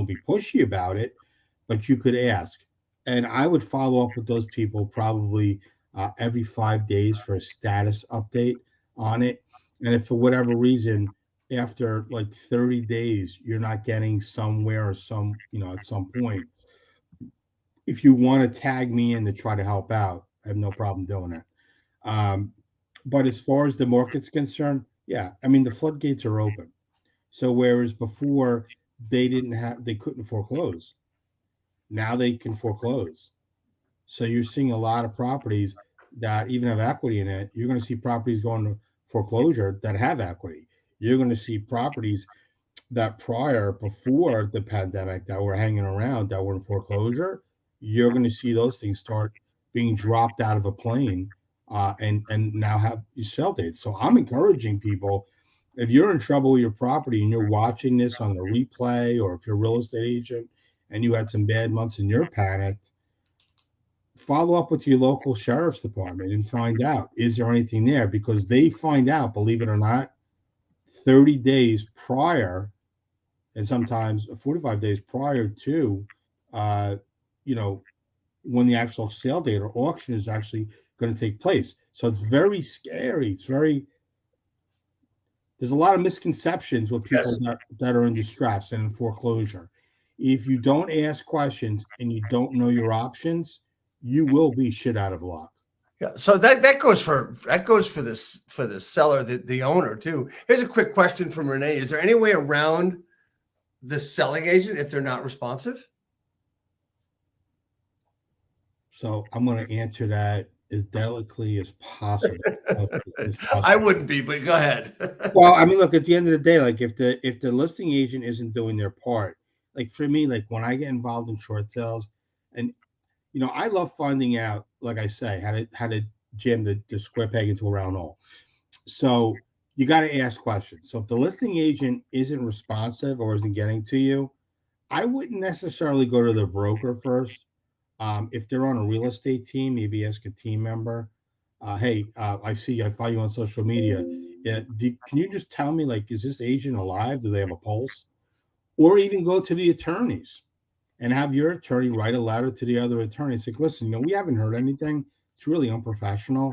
be pushy about it, but you could ask. And I would follow up with those people probably every 5 days for a status update on it. And if for whatever reason, after like 30 days, you're not getting somewhere or at some point, if you want to tag me in to try to help out, I have no problem doing it. But as far as the market's concerned, yeah, I mean, the floodgates are open. So whereas before they couldn't foreclose, now they can foreclose. So you're seeing a lot of properties that even have equity in it. You're going to see properties going to foreclosure that have equity. You're going to see properties that before the pandemic, that were hanging around, that were in foreclosure. You're going to see those things start being dropped out of a plane and now have sell dates. So I'm encouraging people, if you're in trouble with your property and you're watching this on the replay, or if you're a real estate agent and you had some bad months and you're panicked, follow up with your local sheriff's department and find out, is there anything there? Because they find out, believe it or not, 30 days prior, and sometimes 45 days prior to, when the actual sale date or auction is actually going to take place. So it's very scary. There's a lot of misconceptions with people that are in distress and in foreclosure. If you don't ask questions and you don't know your options, you will be shit out of luck. Yeah, so that goes for the seller, the owner too. Here's a quick question from Renee: is there any way around the selling agent if they're not responsive? So I'm going to answer that as delicately as possible. I wouldn't be, but go ahead. Well, I mean, look, at the end of the day, like if the listing agent isn't doing their part, like for me, like when I get involved in short sales, and I love finding out, like I say, how to jam the square peg into a round hole. So you got to ask questions. So if the listing agent isn't responsive or isn't getting to you, I wouldn't necessarily go to the broker first. If they're on a real estate team, maybe ask a team member, hey, I follow you on social media. Yeah, can you just tell me, like, is this agent alive? Do they have a pulse? Or even go to the attorneys and have your attorney write a letter to the other attorneys. Like, listen, we haven't heard anything. It's really unprofessional.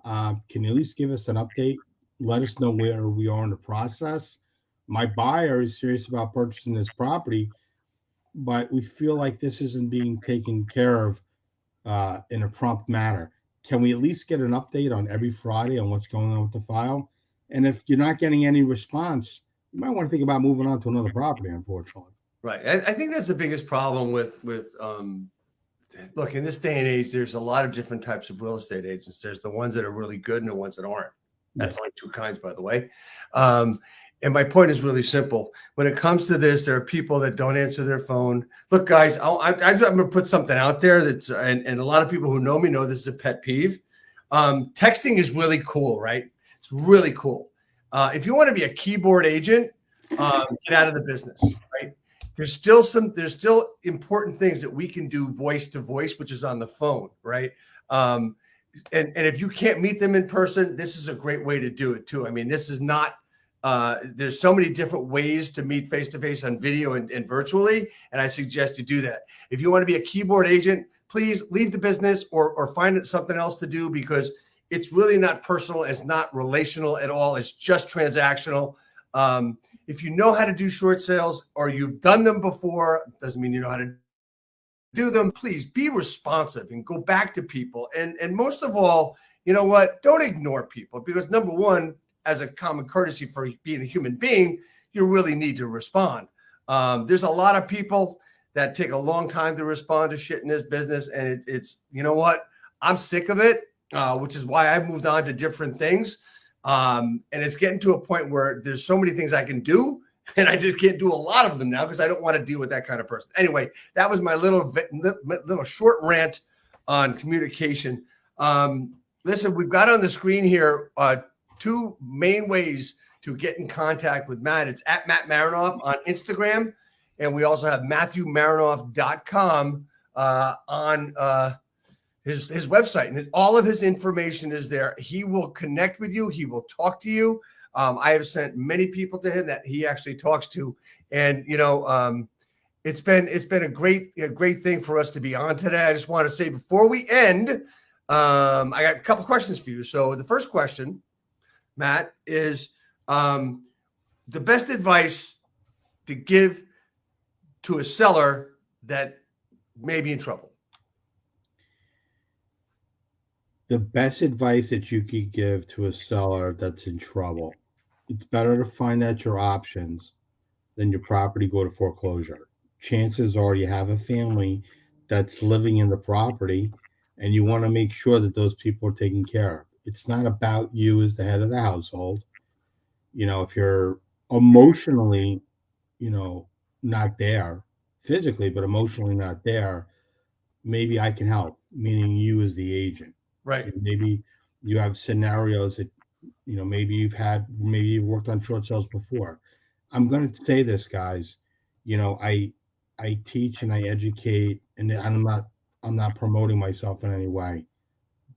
Can you at least give us an update? Let us know where we are in the process. My buyer is serious about purchasing this property, but we feel like this isn't being taken care of in a prompt manner. Can we at least get an update on every Friday on what's going on with the file? And if you're not getting any response, you might want to think about moving on to another property, unfortunately. Right. I think that's the biggest problem with look, in this day and age, there's a lot of different types of real estate agents. There's the ones that are really good and the ones that aren't. That's only two kinds, by the way. And my point is really simple. When it comes to this, there are people that don't answer their phone. Look, guys, I'm going to put something out there that's, and a lot of people who know me know this is a pet peeve. Texting is really cool, right? It's really cool. If you want to be a keyboard agent, get out of the business, right? There's still important things that we can do voice to voice, which is on the phone, right? And if you can't meet them in person, this is a great way to do it too. I mean, this is not, there's so many different ways to meet face-to-face on video and virtually. And I suggest you do that. If you want to be a keyboard agent, please leave the business or find something else to do, because it's really not personal. It's not relational at all. It's just transactional. If you know how to do short sales or you've done them before, doesn't mean you know how to do them. Please be responsive and go back to people. And most of all, you know what? Don't ignore people, because number one, as a common courtesy for being a human being, you really need to respond. There's a lot of people that take a long time to respond to shit in this business. And it's, you know what? I'm sick of it, which is why I've moved on to different things. And it's getting to a point where there's so many things I can do, and I just can't do a lot of them now because I don't want to deal with that kind of person. Anyway, that was my little short rant on communication. Listen, we've got on the screen here two main ways to get in contact with Matt. It's at Matt Merenoff on Instagram, and we also have MatthewMerenoff.com on his website, and all of his information is there. He will connect with you. He will talk to you. I have sent many people to him that he actually talks to, and it's been a great thing for us to be on today. I just want to say before we end, I got a couple questions for you. So the first question, Matt, is the best advice to give to a seller that may be in trouble. The best advice that you could give to a seller that's in trouble: it's better to find out your options than your property go to foreclosure. Chances are you have a family that's living in the property, and you want to make sure that those people are taken care of. It's not about you as the head of the household. If you're emotionally, not there physically, but emotionally not there, maybe I can help, meaning you as the agent. Right. Maybe you have scenarios that, maybe you've worked on short sales before. I'm going to say this, guys. I teach and I educate, and I'm not promoting myself in any way,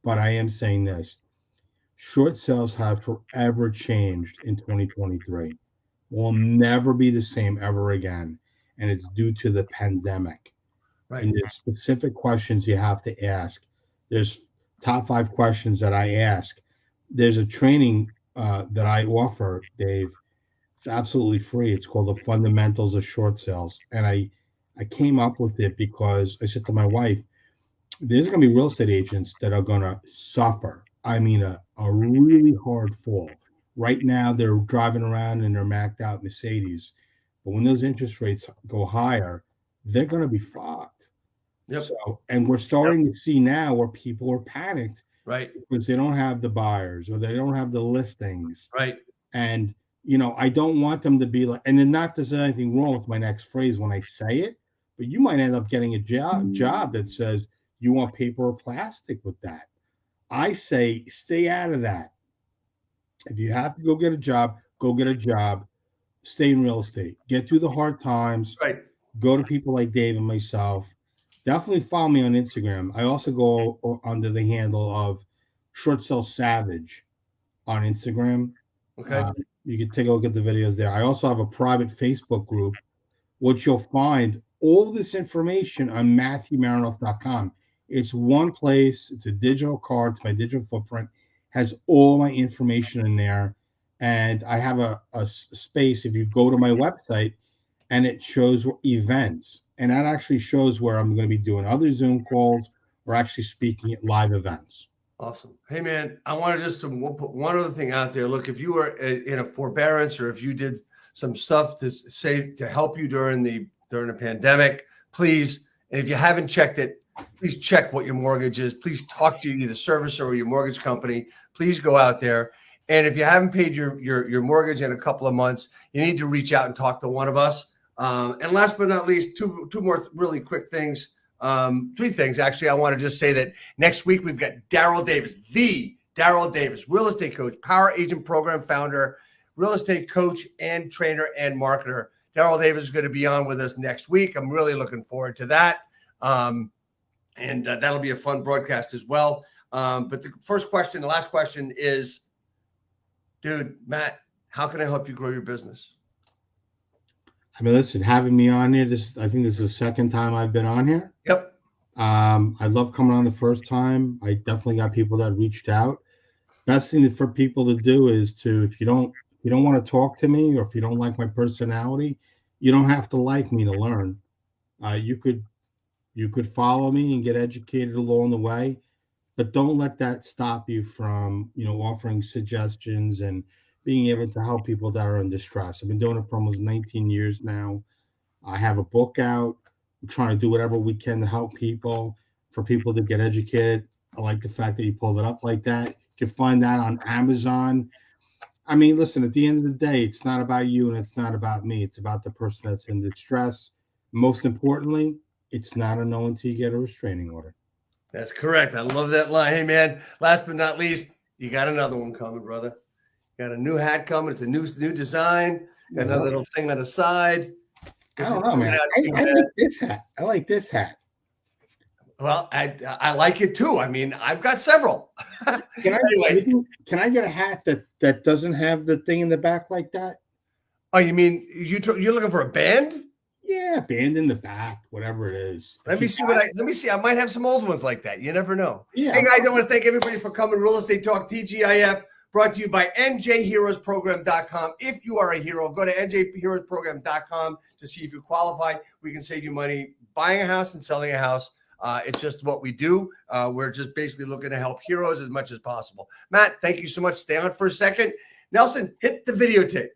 but I am saying this: short sales have forever changed in 2023. Will never be the same ever again, and it's due to the pandemic. Right. And there's specific questions you have to ask. There's top 5 questions that I ask. There's a training that I offer, Dave. It's absolutely free. It's called The Fundamentals of Short Sales. And I came up with it because I said to my wife, there's going to be real estate agents that are going to suffer. I mean, a really hard fall. Right now, they're driving around in their maxed out Mercedes. But when those interest rates go higher, they're going to be fucked. Yep. So, and we're starting to see now where people are panicked, right? Because they don't have the buyers or they don't have the listings, right? And I don't want them to be like. And then not there's anything wrong with my next phrase when I say it, but you might end up getting a job that says you want paper or plastic with that. I say stay out of that. If you have to go get a job, go get a job. Stay in real estate. Get through the hard times. Right. Go to people like Dave and myself. Definitely follow me on Instagram. I also go under the handle of Short Sell Savage on Instagram. Okay. You can take a look at the videos there. I also have a private Facebook group, which you'll find all this information on MatthewMerenoff.com. It's one place. It's a digital card. It's my digital footprint. Has all my information in there. And I have a space, if you go to my website, and it shows events. And that actually shows where I'm going to be doing other Zoom calls or actually speaking at live events. Awesome. Hey, man, I wanted just to put one other thing out there. Look, if you were in a forbearance or if you did some stuff to help you during the pandemic, please, and if you haven't checked it, please check what your mortgage is. Please talk to either servicer or your mortgage company. Please go out there. And if you haven't paid your mortgage in a couple of months, you need to reach out and talk to one of us. And last but not least, two more really quick things. 3 things, actually. I want to just say that next week we've got Daryl Davis, real estate coach, power agent program founder, real estate coach and trainer and marketer. Daryl Davis is going to be on with us next week. I'm really looking forward to that. And that'll be a fun broadcast as well. But the last question is, dude, Matt, how can I help you grow your business? I mean, listen, having me on here, I think this is the second time I've been on here. Yep. I love coming on the first time. I definitely got people that reached out. Best thing for people to do is if you don't want to talk to me, or if you don't like my personality, you don't have to like me to learn. You could follow me and get educated along the way, but don't let that stop you from, offering suggestions and being able to help people that are in distress. I've been doing it for almost 19 years now. I have a book out. I'm trying to do whatever we can to help people, for people to get educated. I like the fact that you pulled it up like that. You can find that on Amazon. I mean, listen, at the end of the day, it's not about you and it's not about me. It's about the person that's in distress. Most importantly, it's not a no until you get a restraining order. That's correct. I love that line. Hey, man, last but not least, you got another one coming, brother. Got a new hat coming. It's a new design. Got another little thing on the side. I don't know, man. I like this hat. I like this hat. Well, I like it too. I mean, I've got several. Can I get a hat that doesn't have the thing in the back like that? Oh, you mean you're looking for a band? Yeah, band in the back, whatever it is. Let me see. I might have some old ones like that. You never know. Yeah. Hey guys, I want to thank everybody for coming. Real Estate Talk TGIF, brought to you by njheroesprogram.com. If you are a hero, go to njheroesprogram.com to see if you qualify. We can save you money buying a house and selling a house. It's just what we do. We're just basically looking to help heroes as much as possible. Matt, thank you so much. Stay on for a second. Nelson, hit the videotape.